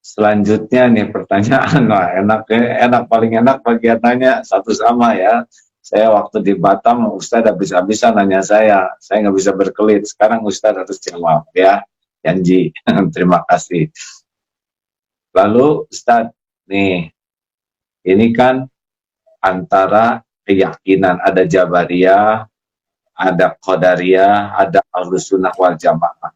Selanjutnya nih pertanyaan, wah enak paling enak bagian nanya satu sama ya. Saya waktu di Batam, Ustadz habis-habisan nanya saya nggak bisa berkelit. Sekarang Ustadz harus jawab ya, janji. Terima kasih. Lalu Ustadz, nih, ini kan antara keyakinan, ada Jabariyah, ada Qadariyah, ada Ahlus Sunnah wal Jamaah.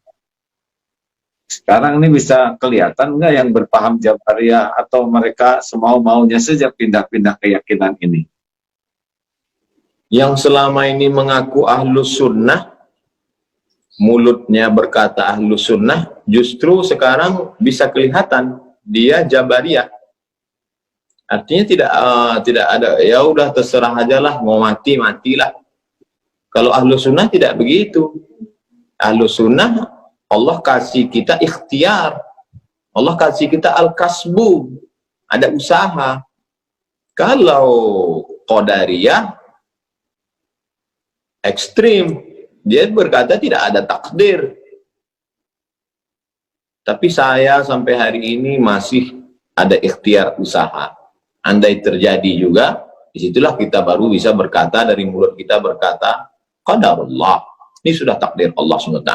Sekarang ini bisa kelihatan nggak yang berpaham Jabariyah atau mereka semau-maunya saja pindah-pindah keyakinan ini? Yang selama ini mengaku Ahlus Sunnah, mulutnya berkata Ahlus Sunnah, justru sekarang bisa kelihatan dia Jabariyah. Artinya tidak ada, ya udah terserah aja lah, mau mati matilah. Kalau Ahlus Sunnah tidak begitu. Ahlus Sunnah, Allah kasih kita ikhtiar, Allah kasih kita al-kasbu, ada usaha. Kalau Qadariyah ekstrim, dia berkata tidak ada takdir. Tapi saya sampai hari ini masih ada ikhtiar usaha. Andai terjadi juga, disitulah kita baru bisa berkata, dari mulut kita berkata qadarullah, ini sudah takdir Allah SWT.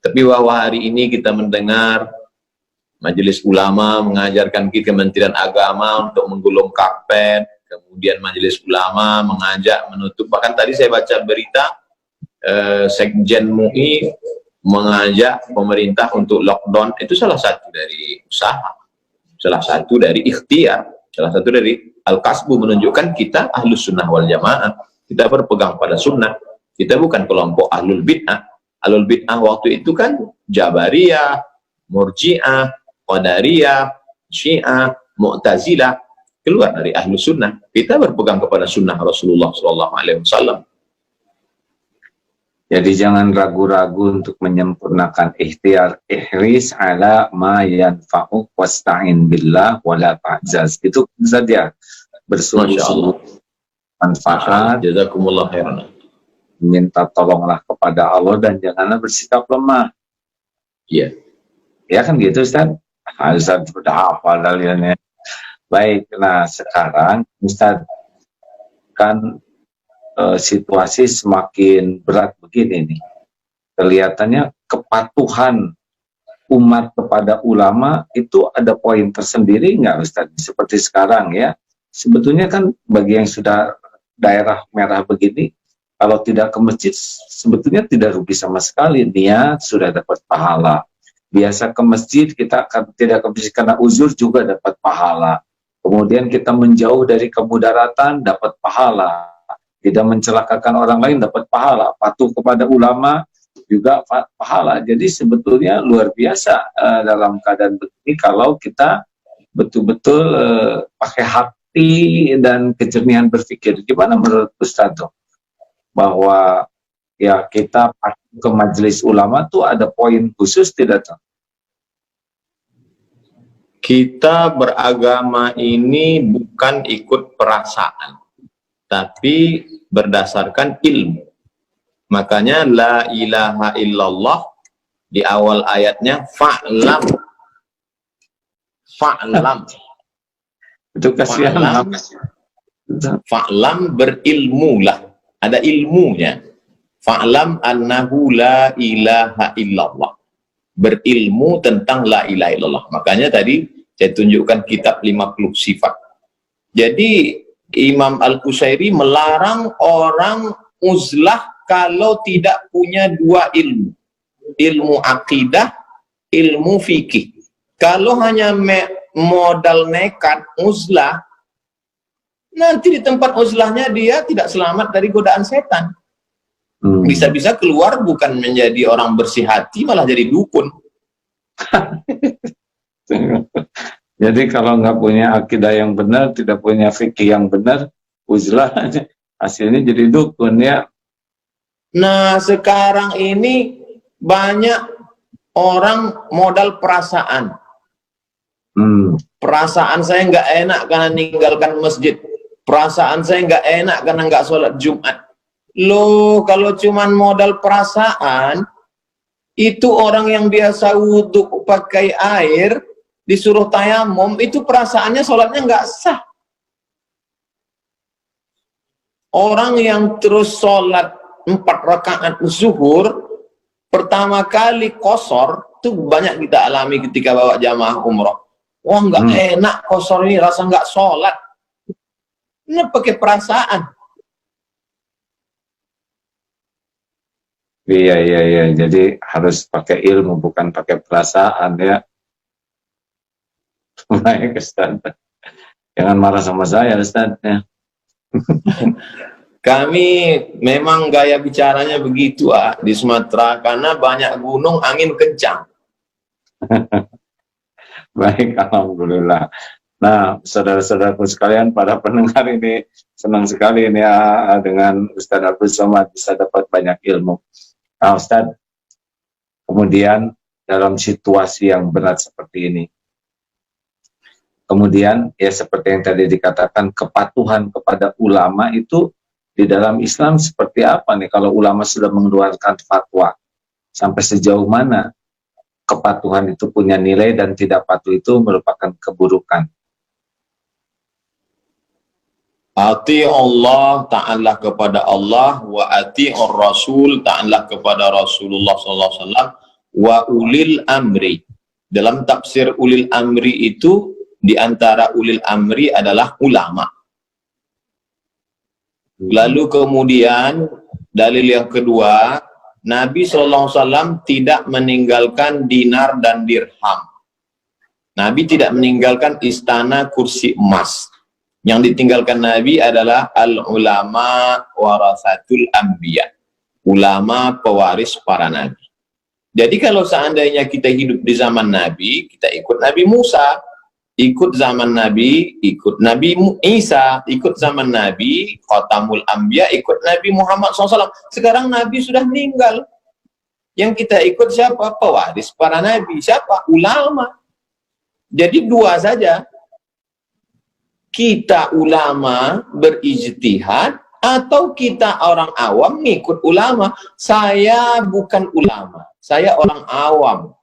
Tapi bahwa hari ini kita mendengar majelis ulama mengajarkan kita, Kementerian Agama untuk menggulung karpet, kemudian majelis ulama mengajak menutup, bahkan tadi saya baca berita Sekjen MUI mengajak pemerintah untuk lockdown. Itu salah satu dari usaha, salah satu dari ikhtiar, salah satu dari al-kasbu, menunjukkan kita Ahlus Sunnah wal Jamaah, kita berpegang pada sunnah, kita bukan kelompok Ahlul Bid'ah. Ahlul Bid'ah waktu itu kan Jabariyah, Murji'ah, Qadariyah, Syiah, Mu'tazilah, keluar dari Ahlus Sunnah. Kita berpegang kepada sunnah Rasulullah SAW. Jadi jangan ragu-ragu untuk menyempurnakan ikhtiar, ihris ala ma yanfa'uk wasta'in billah wala ta'jaz. Itu saja, bersungguh-sungguh manfaat, jazakumullah khairan, minta tolonglah kepada Allah dan janganlah bersikap lemah. Iya. Ya kan gitu Ustaz? Ustaz sudah hafal dalilnya. Baik, nah sekarang Ustaz, kan situasi semakin berat begini nih. Kelihatannya kepatuhan umat kepada ulama itu ada poin tersendiri nggak Ustaz? Seperti sekarang ya, sebetulnya kan bagi yang sudah daerah merah begini, kalau tidak ke masjid sebetulnya tidak rugi sama sekali, niat sudah dapat pahala. Biasa ke masjid, kita akan tidak ke masjid karena uzur juga dapat pahala. Kemudian kita menjauh dari kemudaratan dapat pahala. Tidak mencelakakan orang lain dapat pahala, patuh kepada ulama juga pahala. Jadi sebetulnya luar biasa dalam keadaan begini kalau kita betul-betul pakai hati dan kejernihan berpikir. Gimana menurut Ustaz bahwa ya kita ke majelis ulama tuh ada poin khusus tidak tuh? Kita beragama ini bukan ikut perasaan, tapi berdasarkan ilmu. Makanya la ilaha illallah di awal ayatnya fa'lam. Fa'lam. Itu kasihan. Fa'lam, berilmulah. Ada ilmunya. Fa'lam annahu la ilaha illallah. Berilmu tentang la ilaha illallah. Makanya tadi saya tunjukkan kitab 50 sifat. Jadi Imam Al-Qusairi melarang orang uzlah kalau tidak punya dua ilmu. Ilmu akidah, ilmu fikih. Kalau hanya modal nekat uzlah, nanti di tempat uzlahnya dia tidak selamat dari godaan setan. Bisa-bisa keluar bukan menjadi orang bersih hati, malah jadi dukun. Jadi kalau nggak punya akidah yang benar, tidak punya fikih yang benar, uzlah hasilnya jadi dukun ya. Nah sekarang ini banyak orang modal perasaan. Perasaan saya nggak enak karena meninggalkan masjid. Perasaan saya nggak enak karena nggak sholat Jumat. Loh, kalau cuman modal perasaan, itu orang yang biasa wudhu pakai air, disuruh tayamum, itu perasaannya sholatnya nggak sah. Orang yang terus sholat 4 rakaat zuhur, pertama kali kosor, itu banyak kita alami ketika bawa jamaah umroh. Wah, nggak enak kosor ini, rasa nggak sholat. Ini pakai perasaan. Iya, iya, iya. Jadi harus pakai ilmu, bukan pakai perasaan ya. Baik, Ustaz. Jangan marah sama saya, Ustaz. Ya. Kami memang gaya bicaranya begitu di Sumatera, karena banyak gunung, angin kencang. Baik, alhamdulillah. Nah, saudara-saudaraku sekalian, para pendengar ini senang sekali ini ya, dengan Ustaz Abdul Somad bisa dapat banyak ilmu. Nah, Ustaz, kemudian dalam situasi yang berat seperti ini, kemudian ya seperti yang tadi dikatakan, kepatuhan kepada ulama itu di dalam Islam seperti apa nih? Kalau ulama sudah mengeluarkan fatwa, sampai sejauh mana kepatuhan itu punya nilai dan tidak patuh itu merupakan keburukan? Ati Allah, ta'ala kepada Allah, wa ati'ur Rasul, ta'ala kepada Rasulullah SAW, wa ulil amri. Dalam tafsir ulil amri itu, di antara ulil amri adalah ulama. Lalu kemudian dalil yang kedua, Nabi SAW tidak meninggalkan dinar dan dirham. Nabi tidak meninggalkan istana kursi emas. Yang ditinggalkan Nabi adalah al-ulama warasatul anbiya. Ulama pewaris para nabi. Jadi kalau seandainya kita hidup di zaman Nabi, kita ikut Nabi Musa. Ikut zaman Nabi, ikut Nabi Isa, ikut zaman Nabi, Khatamul Anbiya, ikut Nabi Muhammad SAW. Sekarang Nabi sudah meninggal. Yang kita ikut siapa? Pewaris para Nabi. Siapa? Ulama. Jadi dua saja. Kita ulama berijtihad, atau kita orang awam ngikut ulama. Saya bukan ulama. Saya orang awam.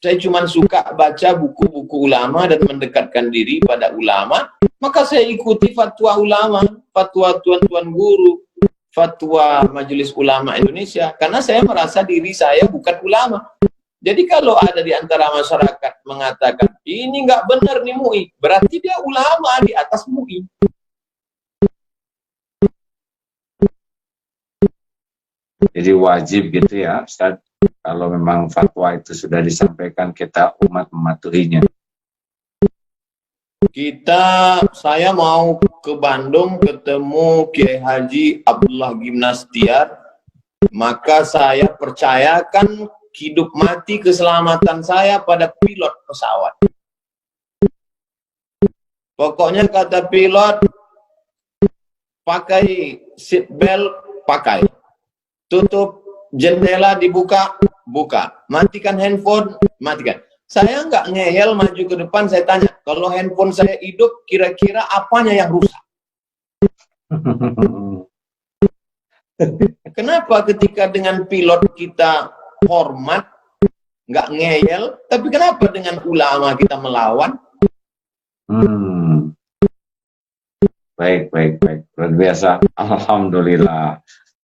Saya cuma suka baca buku-buku ulama dan mendekatkan diri pada ulama, maka saya ikuti fatwa ulama, fatwa tuan-tuan guru, fatwa Majelis Ulama Indonesia, karena saya merasa diri saya bukan ulama. Jadi kalau ada di antara masyarakat mengatakan, ini nggak benar nih MUI, berarti dia ulama di atas MUI. Jadi wajib gitu ya, Ustaz. Kalau memang fatwa itu sudah disampaikan, kita umat mematuhinya. Saya mau ke Bandung ketemu Kiai Haji Abdullah Gimnastiar, maka saya percayakan hidup mati keselamatan saya pada pilot pesawat. Pokoknya kata pilot, pakai seat belt, pakai. Tutup jendela, dibuka, buka. Matikan handphone, matikan. Saya nggak ngeyel maju ke depan, saya tanya, kalau handphone saya hidup, kira-kira apanya yang rusak? Kenapa ketika dengan pilot kita hormat, nggak ngeyel, tapi kenapa dengan ulama kita melawan? Baik, baik, baik. Luar biasa. Alhamdulillah.